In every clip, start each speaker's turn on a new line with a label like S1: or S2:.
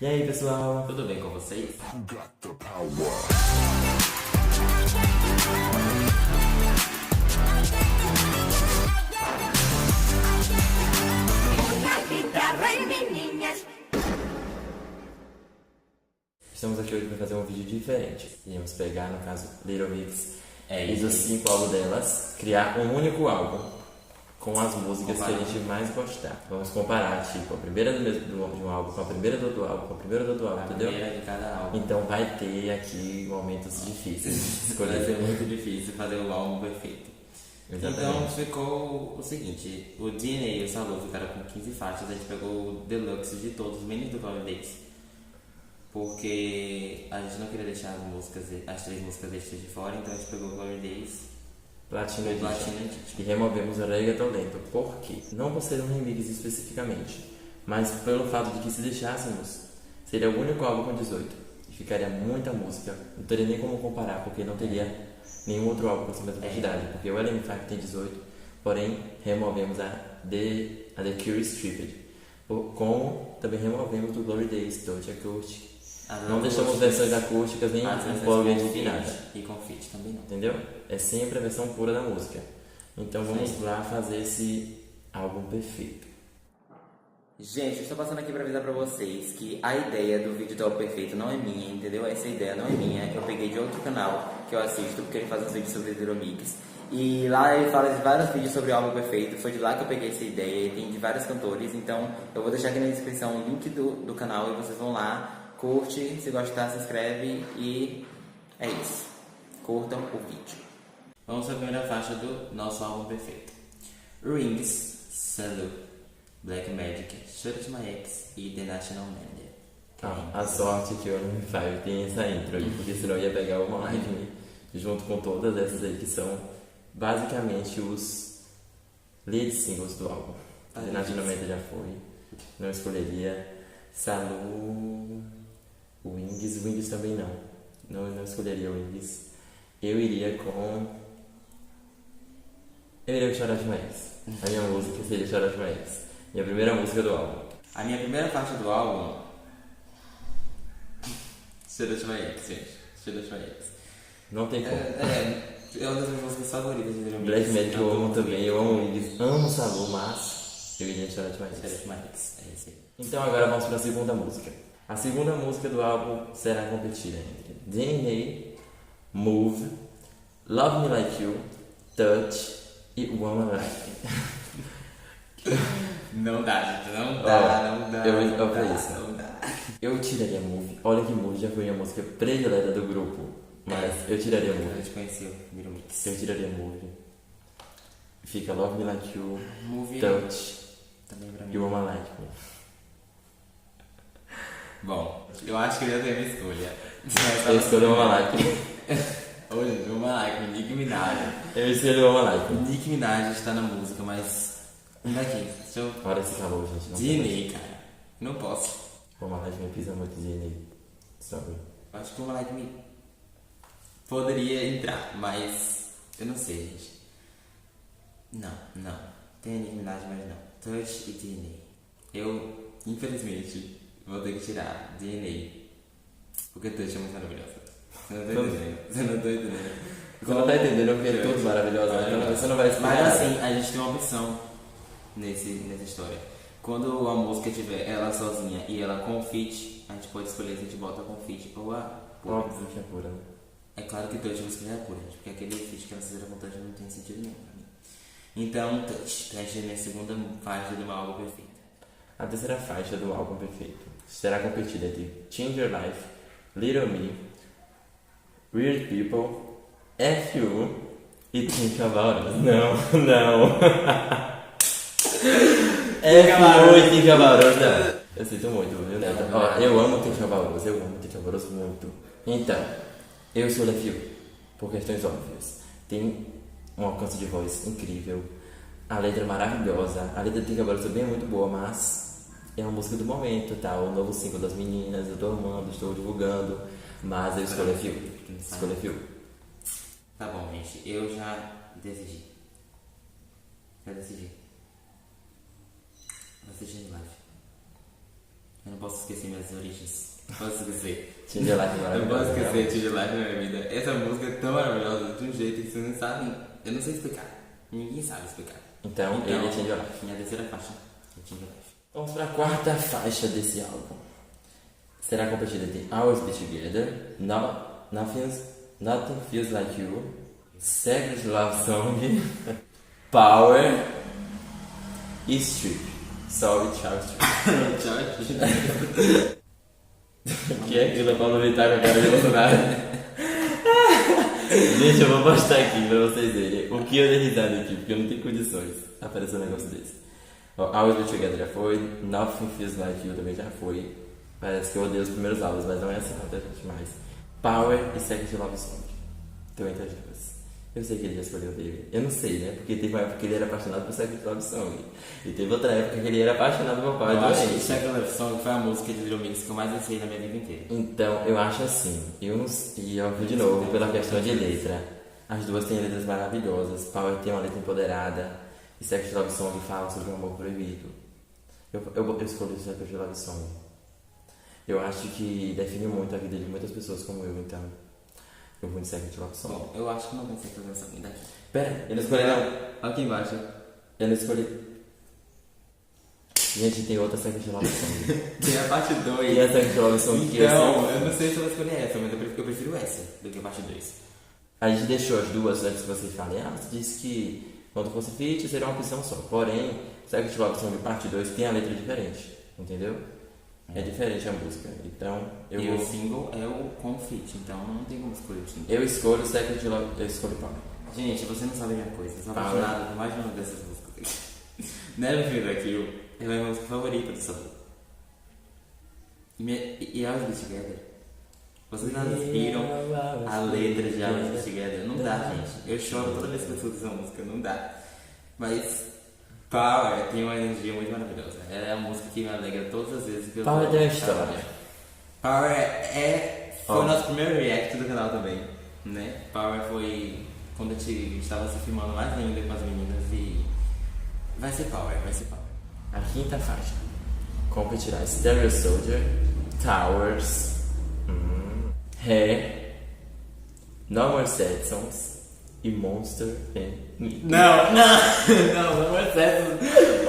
S1: E aí, pessoal?
S2: Tudo bem com vocês?
S1: Estamos aqui hoje para fazer um vídeo diferente. Iremos pegar, no caso, Little Mix
S2: É
S1: e
S2: isso.
S1: dos 5 álbuns delas, criar um único álbum com as músicas que a gente mais gostar. Vamos comparar, tipo, a primeira de um álbum com a primeira do outro álbum, com a primeira do outro álbum,
S2: A
S1: entendeu?
S2: primeira de cada álbum.
S1: Então vai ter aqui momentos difíceis de
S2: Vai ser
S1: escolher.
S2: muito difícil fazer o álbum perfeito. Então
S1: Exatamente.
S2: ficou o seguinte, o DNA e o Salô ficaram com 15 faixas, a gente pegou o deluxe de todos, menos do Glory Days. Porque a gente não queria deixar as 3 músicas extras de fora, então a gente pegou o Glory Days
S1: Platina
S2: e o
S1: Edition.
S2: Platina Edition.
S1: E removemos o Reggaeton Lento. Por quê? Não por ser um remix especificamente, mas pelo fato de que se deixássemos, seria o único álbum com 18. E ficaria muita música. Não teria nem como comparar, porque não teria nenhum outro álbum com essa mesma quantidade. Porque o LM5 tem 18, porém removemos a The Cure Stripped. Como também removemos do Glory Days, Touch Acoustic. Não deixamos versões acústicas nem plugins de nada.
S2: E com feat também não.
S1: Entendeu? É sempre a versão pura da música. Então vamos
S2: Sim.
S1: lá fazer esse álbum perfeito.
S2: Gente, eu estou passando aqui para avisar para vocês que a ideia do vídeo do álbum perfeito não é minha, entendeu? Essa ideia não é minha. Eu peguei de outro canal que eu assisto, porque ele faz uns vídeos sobre Little Mix. E lá ele fala de vários vídeos sobre o álbum perfeito. Foi de lá que eu peguei essa ideia. E tem de vários cantores. Então eu vou deixar aqui na descrição o link do canal e vocês vão lá. Curte, se gostar, se inscreve e é isso. Curtam o vídeo. Vamos para a primeira faixa do nosso álbum perfeito. Rings, Salute, Black Magic, Shout My Ex e The National Media.
S1: A sorte que o LM5 tem essa intro aí, porque senão eu ia pegar uma live junto com todas essas aí que são basicamente os lead singles do álbum. The National Media já foi. Não escolheria Salu, Wings também não. Não escolheria Wings. Eu iria com Shout Out My Ex. A minha música seria Shout Out My Ex. Minha primeira música do álbum.
S2: A minha primeira faixa do álbum. Shout Out My Ex, gente. Shout Out My Ex.
S1: Não tem como.
S2: É uma das minhas músicas favoritas de Little Mix.
S1: Black Magic eu amo também, eu amo Wings, amo Salu, mas eu iria Shout Out My
S2: Shout
S1: Ex.
S2: Out My Ex, é esse aí.
S1: Então agora vamos para a segunda música. A segunda música do álbum será competida entre DNA, Move, Love Me Like You, Touch e Woman Like Me.
S2: Não dá, gente. Não
S1: Ó,
S2: dá, não dá.
S1: eu
S2: não
S1: vou
S2: dá,
S1: pra isso.
S2: Não dá.
S1: Eu tiraria Move. Olha que Move já foi minha música predileta do grupo, mas eu tiraria
S2: A
S1: Move.
S2: gente conheceu Little Mix.
S1: Eu tiraria Move. Fica Love Me Like You,
S2: Movie
S1: Touch
S2: também pra
S1: e
S2: mim.
S1: Woman Like Me.
S2: Bom, eu acho que eu já tenho a minha escolha.
S1: Eu escolhi Woman Like Me.
S2: Olha, uma like, Nicki Minaj.
S1: Eu escolhi Woman Like Me.
S2: Nicki Minaj está na música, mas. Daqui, deixa eu.
S1: Olha esse calor, gente. Não
S2: DNA, cara. Não posso.
S1: Woman Like Me pisa muito DNA. Sabe?
S2: Eu acho que uma like me poderia entrar, mas. Eu não sei, gente. Não. Tem a Nicki Minaj, mas não. Touch e DNA. Eu, infelizmente, vou ter que tirar DNA. Porque Touch é muito maravilhosa. Você não tá entendendo. Você não tá entendendo.
S1: Você não tá entendendo porque é tudo maravilhoso, então você não vai explicar.
S2: Mas assim, a gente tem uma opção nessa história. Quando a música tiver ela sozinha e ela com feat, a gente pode escolher se a gente bota com feat ou a pura.
S1: Óbvio que é pura, né?
S2: É claro que Touch música já é pura, gente, porque aquele feat que ela fizeram com Touch não tem sentido nenhum pra mim. Então, Touch, preenche a minha segunda faixa do meu álbum perfeito.
S1: A terceira faixa do álbum perfeito será competida entre Change Your Life, Little Me, Weird People, F.U. e Think About Us. Não. F.U. e Think About Us, não. Eu sinto muito, viu, Neto? Ó, eu amo Think About Us, muito. Então, eu sou F.U. por questões óbvias. Tem um alcance de voz incrível, a letra é maravilhosa, a letra de Think About Us também é muito boa, mas é uma música do momento, tá? O novo single das meninas, eu tô amando, estou divulgando, mas eu escolhi F.U.
S2: Tá bom, gente, eu já decidi. Vou assistir em live. Eu não posso esquecer minhas origens. Não posso esquecer.
S1: Change Your Life é
S2: Eu não
S1: maravilhosa.
S2: posso esquecer
S1: realmente.
S2: Change Your Life na minha vida. Essa música é tão maravilhosa de um jeito que vocês não sabem. Eu não sei explicar. Ninguém sabe explicar.
S1: Então, ele é Change Your Life.
S2: Minha terceira faixa é Change Your Life.
S1: Vamos para a quarta faixa desse álbum. Será competida entre Always Be Together, Nothing Feels Like You, Secret Love Song, Power e Strip. Sorry, tchau, Strip.
S2: Tchau.
S1: Que é aquilo, Paulo Vittar com a cara de Bolsonaro? Gente, eu vou postar aqui pra vocês verem o que eu dei risada aqui, porque eu não tenho condições de aparecer um negócio desse. Ó, Always Be Together já foi, Nothing Feels Like You também já foi. Parece que eu odeio os primeiros álbuns, mas não é assim, não, tá, gente? Mais Power e Secret Love Song. Então, entre as duas. Eu sei que ele já escolheu dele. Eu não sei, né? Porque teve uma época que ele era apaixonado por Secret Love Song. E teve outra época que ele era apaixonado por Power
S2: Eu acho que
S1: doente.
S2: Secret Love Song foi a música de Little Mix que eu mais dancei na minha vida inteira.
S1: Então, eu acho assim. Eu não e eu vi de novo, pela questão de letra. As duas têm letras maravilhosas. Power tem uma letra empoderada. E Secret Love Song fala sobre o amor proibido. Eu escolhi Secret Love Song. Eu acho que define muito a vida de muitas pessoas como eu, então. Eu vou de Secret Love Song.
S2: Bom, eu acho que não tem Secret Love Song daqui.
S1: Pera, eu não escolhi não.
S2: Aqui embaixo.
S1: Eu não escolhi. Gente, tem outra Secret Love Song.
S2: Tem a parte 2.
S1: E a Secret Love Song que
S2: Então, eu não sei se eu vou escolher essa, mas eu prefiro essa do que a parte 2.
S1: a gente deixou as duas antes que vocês falem. Você disse que quando fosse feat seria uma opção só. Porém, Secret Love Song parte 2 tem a letra diferente. Entendeu? É diferente a música. Então,
S2: E o single é o com feat, então não tem como escolher o single.
S1: eu escolho Secret Love. Eu escolho Power.
S2: Gente, você não sabe a minha coisa. Eu sou
S1: Power.
S2: apaixonado por mais de uma dessas músicas. Never Feel Like You é a minha música favorita do Sabu. E Always Be Together. Vocês não inspiram a letra de Always Be Together. Não dá, gente. Eu choro toda vez que eu escuto essa música. Não dá. Mas Power tem uma energia muito maravilhosa. Ela é a música que me alegra todas as vezes que eu
S1: Power
S2: tô
S1: tem uma história.
S2: Power foi o nosso primeiro react do canal também, né? Power foi quando a gente estava se filmando mais ainda com as meninas e vai ser Power.
S1: A quinta faixa competirá Stereo Soldier, Towers, Hair, No More Sad Songs e Monster and Me.
S2: Não é certo.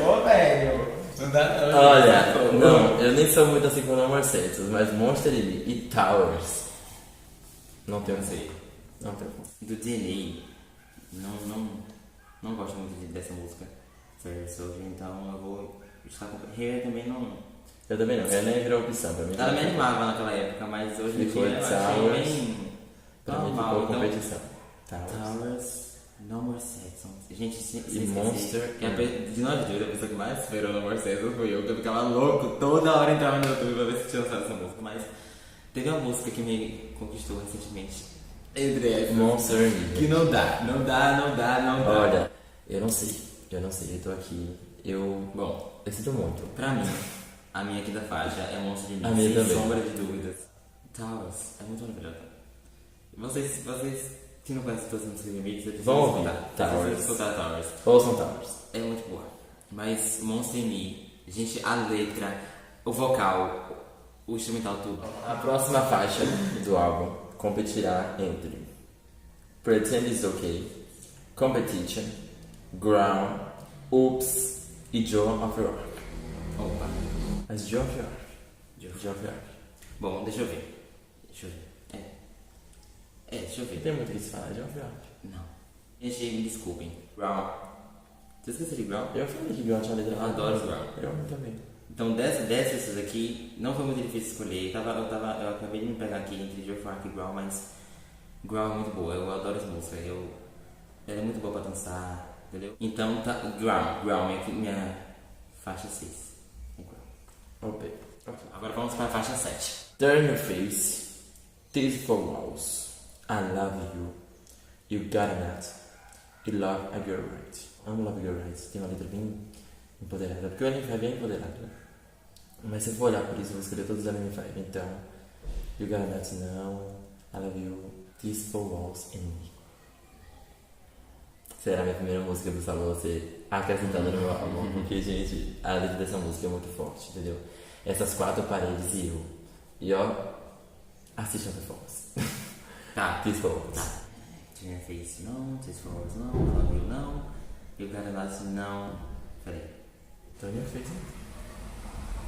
S2: Ô, velho, não dá não.
S1: Olha, não, eu nem sou muito assim com No More Sad Songs, mas Monster and Me e Towers não tenho
S2: Não sei.
S1: Não tenho como.
S2: Do DNA, não gosto muito dessa música, Fair Soldier, então eu vou estar com Hair também não.
S1: Eu também não, ela nem virou opção pra mim.
S2: Ela me animava naquela época, mas hoje em
S1: Ficou
S2: dia eu achei
S1: Towers.
S2: bem
S1: Pra mim
S2: normal.
S1: ficou
S2: Então,
S1: competição.
S2: Towers, No More Sad Songs. Gente,
S1: E Monster.
S2: De nós dois, a pessoa que mais esperou No More Sad Songs foi eu, que eu ficava louco. Toda hora entrava no YouTube pra ver se tinha lançado essa música. Mas teve uma música que me conquistou recentemente. Entre essas.
S1: Monster and Me.
S2: Que não dá.
S1: Olha, eu não sei, eu tô aqui,
S2: Bom,
S1: eu sinto muito.
S2: pra mim, a minha quinta faixa é Monster de
S1: A
S2: Mim,
S1: minha
S2: sem
S1: também.
S2: sombra de dúvidas. Towers, é muito maravilhosa. Vocês que não conhecem todas as músicas de Mix, vocês
S1: Vão ouvir
S2: Towers.
S1: Towers.
S2: Escutar Towers.
S1: Ouçam Towers.
S2: É muito boa. Mas Monster in Me, gente, a letra, o vocal, o instrumental, tudo.
S1: A próxima faixa do álbum competirá entre Pretend Is Okay, Competition, Ground, Oops e Joe of Your Arc.
S2: Opa.
S1: Mas Joe of Your Arc. Joe of Your Arc.
S2: Bom, deixa eu ver. Deixa eu ver.
S1: Não tem muito o que se falar, Joe of Your Arc.
S2: Não. Gente, me desculpem. Ground. Você esqueceu de Ground?
S1: Eu falei que Ground tinha letra.
S2: Eu adoro Ground.
S1: Eu também.
S2: Então, dessas aqui, não foi muito difícil escolher. Eu acabei de me pegar aqui entre Joe of Arc e Ground, mas Ground é muito boa. Eu adoro essa música. Ela é muito boa pra dançar, entendeu? Então, tá, Ground, minha faixa 6.
S1: Ok.
S2: Agora vamos para a faixa 7.
S1: Turn Your Face, Tears for Walls, I Love You, You Got a Nut, e Love a Girl Right. Amo Love a Girl Right, tem uma letra bem empoderada, porque o NF5 é bem empoderado, né? Mas se eu for olhar por isso, eu vou escolher todos os NF5, então You Got a Nut não, I Love You, Tears for Walls and Me. Será a minha primeira música do Salão ser acrescentada no meu álbum, porque, gente, a letra dessa música é muito forte, entendeu? essas 4 paredes e eu. E ó, assistam a performance.
S2: Tá.
S1: These For Walls.
S2: Tá. Turn Your Face, não. These For Walls, não. Love You, não. You Got a Lot, não. Peraí.
S1: Turn Your Face.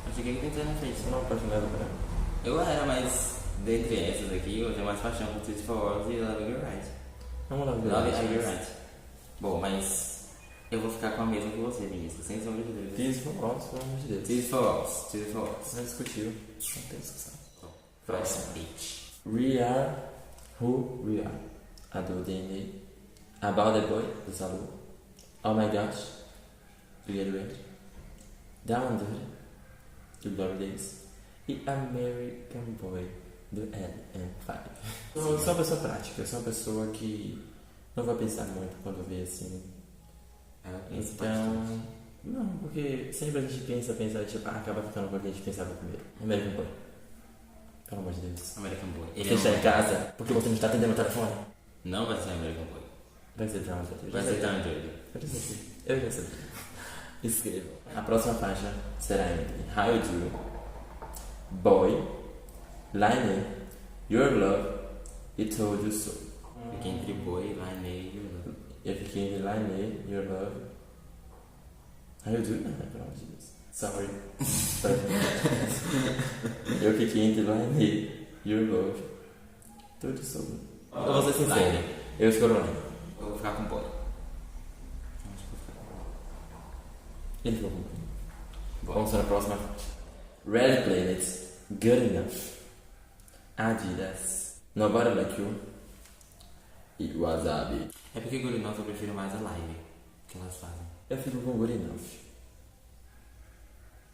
S2: Eu cheguei que tem Turn Your Face.
S1: Você não é apaixonado por ela?
S2: Eu era, mas dentre essas aqui, eu tenho mais paixão por These For Walls e Love You Right.
S1: Vamos lá,
S2: Love You Right. Bom, mas eu vou ficar com a mesma que você, Vinícius, sem sombra de dúvida.
S1: These For Walls, pelo amor de Deus.
S2: These For Walls, These For Walls.
S1: Não discutiu. Não tem discussão.
S2: Próximo, bitch.
S1: We Are Who We Are. A do DNA. About the Boy, do Salu. Oh My Gosh, do Get Ready. Down Under, do Glory Days. E American Boy, do LM5. Eu sou uma pessoa prática, eu sou uma pessoa que não vai pensar muito quando vê assim. Então, não, porque sempre a gente pensa, tipo, acaba ficando com o que a gente pensava primeiro. American Boy. Pelo amor de Deus.
S2: American Boy.
S1: Você está em casa porque você não está atendendo o telefone?
S2: Não vai ser American Boy.
S1: Vai ser Down Under.
S2: Vai ser Down Under.
S1: Eu já sei. Escreva. A próxima faixa será entre How You Do, Boy, Line, Your Love e Told You So.
S2: Fiquei entre Boy, Line e Your Love.
S1: Eu fiquei entre Line, Your Love. How You Do? Não, pelo amor de Deus. Sorry. Eu fiquei entre Line, Your Love, Told You So. Eu vou ser sincero.
S2: Line.
S1: Eu escolho Line.
S2: Eu vou ficar com Boy.
S1: Ele ficou com Vamos para a próxima faixa. Red Planet, Good Enough, Adidas, Nobody Like You e Wasabi.
S2: É porque Good Enough eu prefiro mais a live que elas fazem.
S1: Eu fico com Good Enough.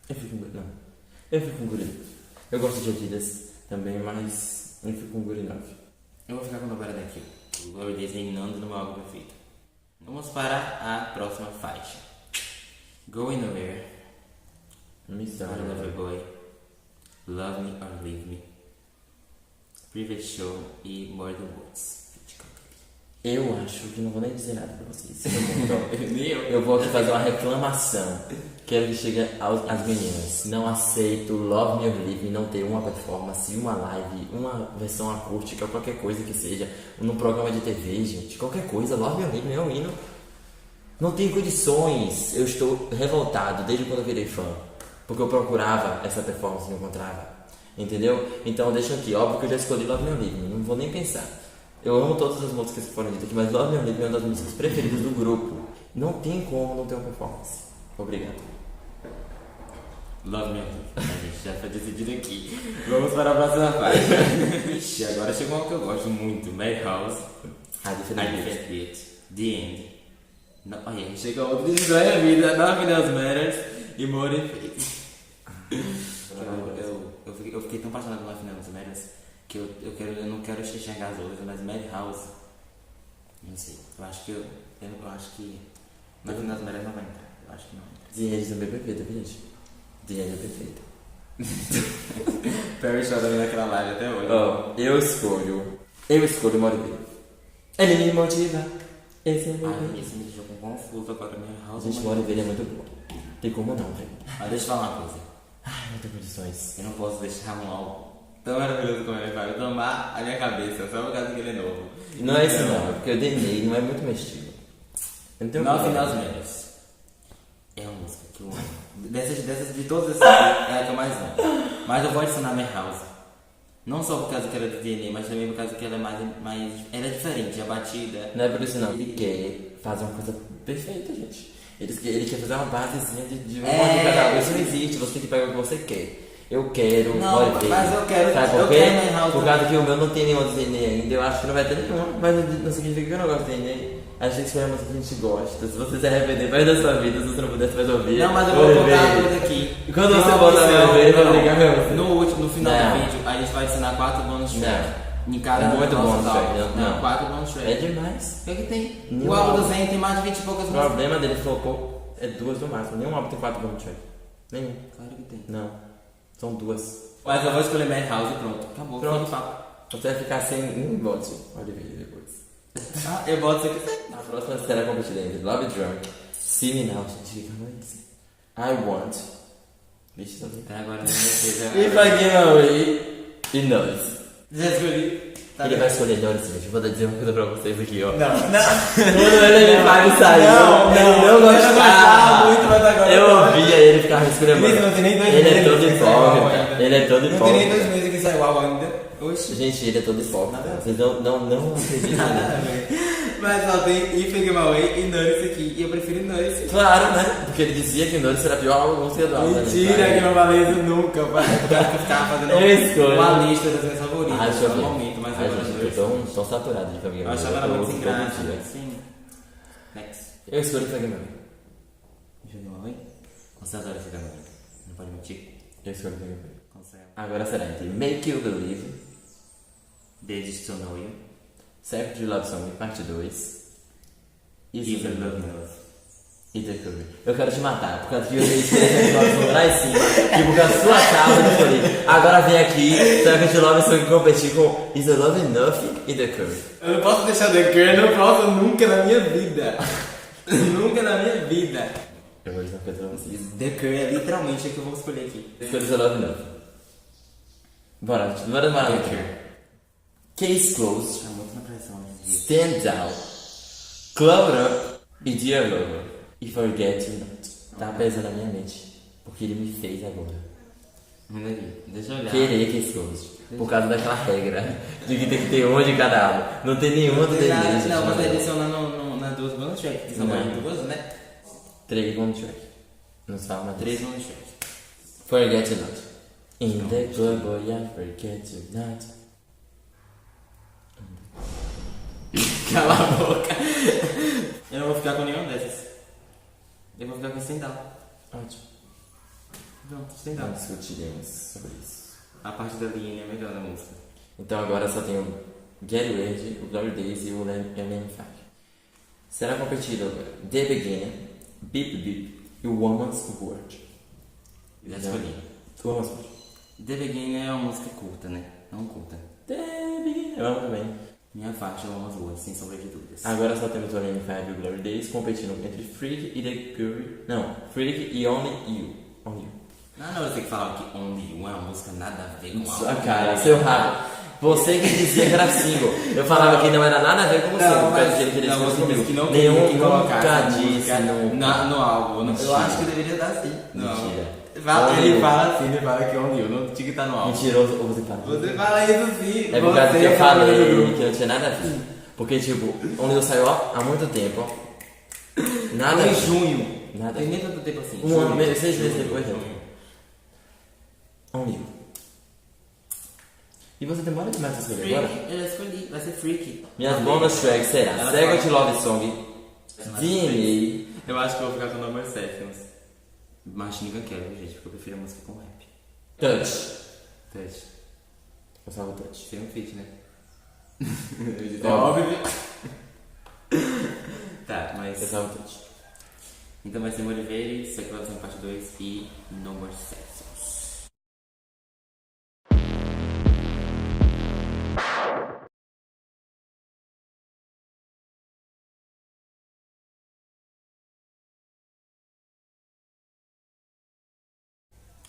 S1: Eu fico com Good Enough. Eu gosto de Adidas também, mas eu fico com Good Enough.
S2: Eu vou ficar com Nobody Like You. O Glory Days reinando no meu álbum perfeito. Vamos para a próxima faixa. Going Nowhere,
S1: Mr.
S2: Loverboy, Love Me or Leave Me, Private Show e More Than Words.
S1: Eu acho que não vou nem dizer nada pra vocês.
S2: Nem eu.
S1: Eu vou aqui fazer uma reclamação. Quero que chegue às meninas. Não aceito Love Me or Leave Me não ter uma performance, uma live, uma versão acústica, qualquer coisa que seja, num programa de TV, gente. Qualquer coisa, Love Me or Leave Me é um hino. Não tem condições. Eu estou revoltado desde quando eu virei fã. Porque eu procurava essa performance e não encontrava. Entendeu? Então deixa aqui. Óbvio que eu já escolhi Love Me or Leave Me. Não vou nem pensar. Eu amo todas as músicas que foram ditas aqui, mas Love Me or Leave Me é uma das músicas preferidas do grupo. Não tem como não ter uma performance. Obrigado.
S2: Love Me or Leave Me. A gente já foi decidido aqui. Vamos para a próxima faixa. Ixi, agora chegou uma que eu gosto muito. Madhouse,
S1: I Defend
S2: It, The End. Não, olha, chegou outra decisão da minha vida. Nothing Else Matters e More Than Fate. Eu fiquei tão apaixonado por Nothing Else Matters que eu não quero enxergar as outras, mas Madhouse, não sei. Eu acho que Nothing Else Matters não vai entrar. Eu acho que não entra.
S1: The End também é perfeita, viu, gente? The End é perfeita.
S2: Perry chorando naquela live até hoje.
S1: Oh, eu escolho More Than Fate. Ele me motiva. Esse é meu.
S2: Esse me deixou com confuso agora, Madhouse.
S1: Gente, More Than Fate é muito boa. Tem como não, velho.
S2: Mas deixa eu falar uma coisa.
S1: Ai, não tem condições.
S2: Eu não posso deixar um álbum tão maravilhoso como ele vai tomar a minha cabeça só por causa que ele é novo.
S1: Não é isso não, é porque eu denei, não é muito meu estilo. Eu não tenho
S2: Nothing Else Matters é uma música que eu amo. Dessas de todas essas aqui, é a que eu mais amo. Mas eu vou adicionar Madhouse. Não só por causa que ela é de DNA, mas também por causa que ela é mais ela é diferente, a batida.
S1: Não é por isso não, ele quer fazer uma coisa perfeita, gente. Ele quer fazer uma basezinha de uma de cada vez. Isso não existe, você tem que pegar o que você quer. Eu quero,
S2: Não, mas eu quero.
S1: Sabe por
S2: Eu
S1: quê?
S2: quero Madhouse.
S1: Por causa que o meu não tem nenhuma de DNA ainda, eu acho que não vai ter nenhuma. Mas não significa que eu não gosto de DNA. A gente escolhe a música que a gente gosta. Se você se arrepender mais da sua vida, se você não puder, você vai ouvir.
S2: Não, mas eu vou colocar a coisa aqui.
S1: E quando você botar meu ver, vai ligar meu.
S2: No final
S1: Não.
S2: do vídeo, a gente vai ensinar 4 bônus tracks.
S1: Não.
S2: Em cada
S1: É muito
S2: nosso
S1: bônus
S2: álbum.
S1: track, não.
S2: 4 bônus tracks.
S1: É demais.
S2: O que é que tem?
S1: Nenhum
S2: O álbum do
S1: álbum.
S2: Zen tem mais de 20 e poucas
S1: O
S2: músicas.
S1: problema dele flopou é 2 no máximo. Nenhum álbum tem 4 bonus track. Nenhum.
S2: Claro que tem.
S1: Não. São 2.
S2: Mas eu vou escolher Madhouse e pronto. Acabou.
S1: Pronto.
S2: Fim de papo.
S1: Você vai ficar sem bote. Olha o vídeo depois.
S2: Ah, eu boto isso aqui.
S1: A próxima será competida entre Love Drunk, See Me Now, gente, calma aí. I Want, Vixe, só tem.
S2: Até agora não certeza.
S1: E Forgive My Way e Noise.
S2: Já escolhi. Tá
S1: Ele
S2: bem.
S1: vai escolher Noise, gente. Eu vou dizer uma coisa pra vocês aqui, ó.
S2: Não.
S1: Quando ele me faz sair, ele não
S2: gostava
S1: gostava.
S2: muito, mas agora
S1: Eu ouvia ele ficar me escrevendo.
S2: Vitor, não tem nem 2
S1: Ele é
S2: meses
S1: todo
S2: que saiu o álbum
S1: hipócrita.
S2: ainda.
S1: Ele é todo
S2: Não tem nem 2
S1: hipócrita.
S2: meses que saiu o álbum ainda. Oxi.
S1: Gente, ele é todo hipócrita. Vocês não acreditam
S2: Nada a
S1: nele.
S2: ver. Mas só tem Forgive My Way e Nourice aqui. E eu prefiro Nourice.
S1: Claro, né? Porque ele dizia que Nourice era a pior música do álbum.
S2: Mentira, que eu não falei isso nunca. Pai. Porque eu ficava fazendo
S1: Eu escolho.
S2: uma lista das minhas favoritas.
S1: Ah, deixa eu
S2: no
S1: ver.
S2: momento, mas
S1: Ai,
S2: agora
S1: gente, eu tô saturado de Forgive My
S2: Eu
S1: Way.
S2: achava ela muito sem
S1: todo
S2: graça.
S1: dia.
S2: Sim. Next.
S1: Eu escolho Forgive My Way.
S2: Forgive My Way? Você adora Forgive My Way. Não pode mentir.
S1: Eu escolho Forgive My Way.
S2: Consegue.
S1: Agora será entre Make You Believe,
S2: Days to Know You.
S1: Secret Love Song, parte 2 e
S2: Even
S1: Secret
S2: Love
S1: Love
S2: Knows.
S1: e The Curry. Eu quero te matar, por causa que eu escolhi Love Song lá em cima, e por causa da sua causa eu escolhi. Agora vem aqui, Secret Love Song competir com Is the Love Enough e The Curry.
S2: Eu não posso deixar The Curry, eu não posso nunca na minha vida. Nunca na minha vida.
S1: Eu vou dizer uma coisa pra vocês.
S2: The Curry é literalmente o que eu vou escolher aqui.
S1: Eu escolhi Is the Love Enough. Bora
S2: The
S1: aqui.
S2: Curry.
S1: Case Closed,
S2: Tá muito na pressão, gente.
S1: Stand Down, Club It Up e Dear Lover. E Forget You Not. Tá pesando na minha mente, porque ele me fez agora
S2: Manda aqui, deixa eu olhar.
S1: querer Case Closed. Por causa daquela regra de que tem que ter uma de cada álbum. Não tem nenhuma do dele.
S2: Não, você adiciona nas duas bonus tracks, que são
S1: Não.
S2: mais duas, né?
S1: 3 bonus track. Não se fala mais
S2: 3 bonus tracks.
S1: Forget You Not. In the club, boy, I forget you not.
S2: Cala a boca. Eu não vou ficar com nenhuma dessas. Eu vou ficar com Stand Down.
S1: Ótimo.
S2: Pronto, Stand
S1: Não
S2: Down.
S1: discutiremos sobre isso.
S2: A parte da linha é melhor da música.
S1: Então agora só tem o Get Ready, o Glory Days e o MM5. Será competido agora The Beginner, Beep Beep e o Woman's Word.
S2: Já escolhi.
S1: Woman's Word.
S2: The Beginner é uma música curta, né? Não curta.
S1: The Beginner. Eu amo também.
S2: Minha faixa é umas duas, sem sombra de dúvidas.
S1: Agora só temos o MM5 e o Glory Days competindo entre Freak e The Curry. Não, Freak e Only You. Only You.
S2: Não, eu tenho que falar que Only You é uma música nada a ver com a
S1: Sua cara, seu rabo. Você que dizia que era single. Eu falava que não era nada a ver com você. Por causa que ele queria
S2: não,
S1: escolher
S2: você disse que
S1: comigo.
S2: não queria
S1: Nenhum
S2: que colocasse
S1: nunca
S2: a
S1: disse
S2: música
S1: nunca.
S2: no álbum. Eu
S1: Mentira.
S2: acho que deveria dar sim.
S1: Mentira.
S2: Ele fala assim, ele fala que é Only You, não tinha que estar no álbum.
S1: Mentiroso, ou você fala.
S2: Você fala isso sim.
S1: É por causa
S2: você
S1: que eu
S2: é
S1: falei
S2: o grupo.
S1: que não tinha nada a ver. Porque, tipo, Only You saiu há muito tempo. Nada a
S2: Foi em
S1: ver.
S2: junho.
S1: Nada.
S2: Tem nem tanto tempo assim.
S1: Um ano, 6 meses depois, né? Only You. E você demora demais pra escolher agora?
S2: Freak, eu já escolhi, vai ser Freak.
S1: Minhas bonus tracks será
S2: Ela
S1: Secret
S2: fala-
S1: Love Song, DNA,
S2: Eu acho que eu vou ficar com o Number Seconds. Machine Gun Kelly, gente, porque eu prefiro a música com rap.
S1: Touch.
S2: Touch.
S1: Eu salvo Touch.
S2: Sem um feat, né?
S1: É
S2: óbvio. Tá,
S1: Eu
S2: mas.
S1: salvo Touch.
S2: Então vai ser Oliveira, Secret Love Song parte 2 e Number Seconds.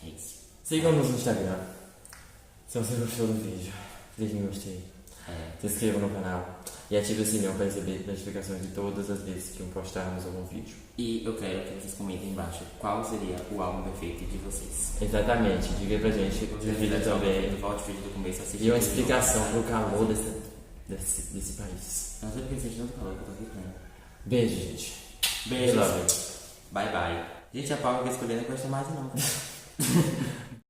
S2: É isso.
S1: Sigam-nos no Instagram. Se você gostou do vídeo, clique em gostei. Se inscreva no canal e ative o sininho para receber notificações de todas as vezes que postarmos algum vídeo.
S2: E eu quero que vocês comentem embaixo qual seria o álbum perfeito de vocês.
S1: Exatamente, diga aí pra gente o vídeo também.
S2: Volte o vídeo do começo, assiste.
S1: E uma
S2: o vídeo de novo.
S1: explicação pro calor desse país.
S2: Eu não sei porque eu senti tanto calor que eu tô aqui pleno.
S1: Beijo, gente.
S2: Beijos.
S1: Love you.
S2: Bye bye. Gente, a Paula que escolhendo não gosta mais não.